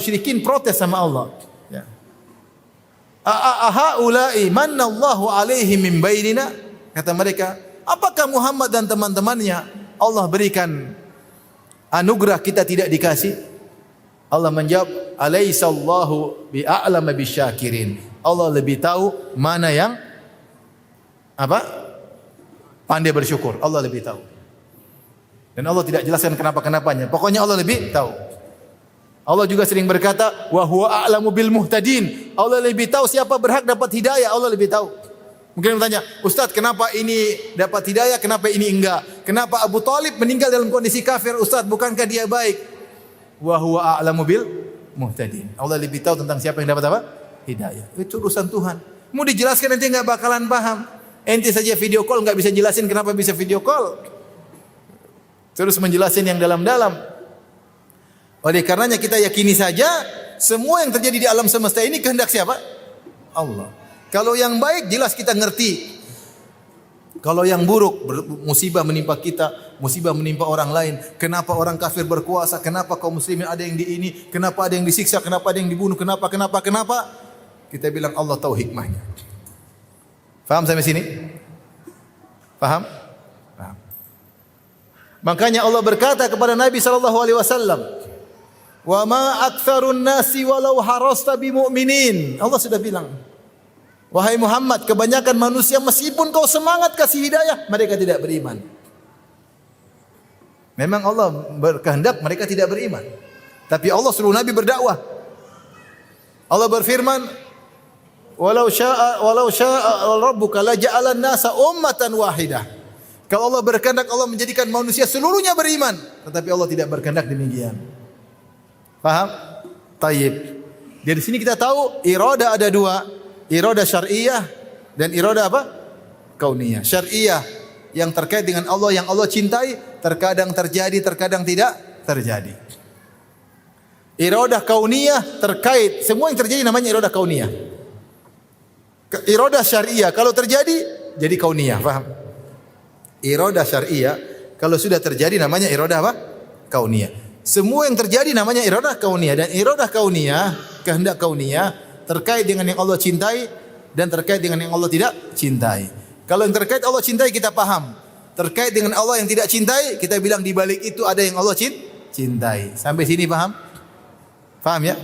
musyrikin protes sama Allah. Ya. Ahaulai manallahu alaihim min bainina? Kata mereka, apakah Muhammad dan teman-temannya Allah berikan anugerah kita tidak dikasih? Allah menjawab, alaisallahu bi'a'lama bisyakirin. Allah lebih tahu mana yang pandai bersyukur. Allah lebih tahu. Dan Allah tidak jelaskan kenapa-kenapanya. Pokoknya Allah lebih tahu. Allah juga sering berkata, wa huwa a'lamu bil muhtadin. Allah lebih tahu siapa berhak dapat hidayah. Allah lebih tahu. Mungkin bertanya, Ustaz, kenapa ini dapat hidayah, kenapa ini enggak? Kenapa Abu Thalib meninggal dalam kondisi kafir? Ustaz, bukankah dia baik? Wa huwa a'lamu bil muhtadin. Allah lebih tahu tentang siapa yang dapat hidayah. Itu urusan Tuhan. Mau dijelaskan nanti enggak bakalan paham. Ente saja video call enggak bisa jelasin kenapa bisa video call. Terus menjelasin yang dalam-dalam. Oleh karenanya kita yakini saja semua yang terjadi di alam semesta ini kehendak siapa? Allah. Kalau yang baik jelas kita ngerti. Kalau yang buruk, musibah menimpa kita, musibah menimpa orang lain. Kenapa orang kafir berkuasa? Kenapa kaum muslimin ada yang di ini? Kenapa ada yang disiksa? Kenapa ada yang dibunuh? Kenapa? Kita bilang Allah tahu hikmahnya. Faham sampai sini? Paham? Paham. Makanya Allah berkata kepada Nabi SAW, wa ma aktsarun nasi walau harasta bimu'minin. Allah sudah bilang, wahai Muhammad, kebanyakan manusia meskipun kau semangat kasih hidayah, mereka tidak beriman. Memang Allah berkehendak mereka tidak beriman. Tapi Allah suruh Nabi berdakwah. Allah berfirman, walau syaa rabbuka la ja'alan nasa ummatan wahidah. Kalau Allah berkehendak, Allah menjadikan manusia seluruhnya beriman. Tetapi Allah tidak berkehendak demikian. Paham? Tayyib. Dari sini kita tahu iradah ada dua. Iradah syar'iyah dan iradah kauniyah. Syar'iyah yang terkait dengan Allah, yang Allah cintai, terkadang terjadi, terkadang tidak terjadi. Iradah kauniyah terkait, semua yang terjadi namanya iradah kauniyah. Iradah syar'iyah kalau terjadi jadi kauniyah, paham? Iradah syar'iyah kalau sudah terjadi namanya iradah kauniyah. Semua yang terjadi namanya iradah kauniyah, dan iradah kauniyah, kehendak kauniyah terkait dengan yang Allah cintai dan terkait dengan yang Allah tidak cintai. Kalau yang terkait Allah cintai kita paham. Terkait dengan Allah yang tidak cintai kita bilang di balik itu ada yang Allah cintai. Sampai sini paham? Paham ya?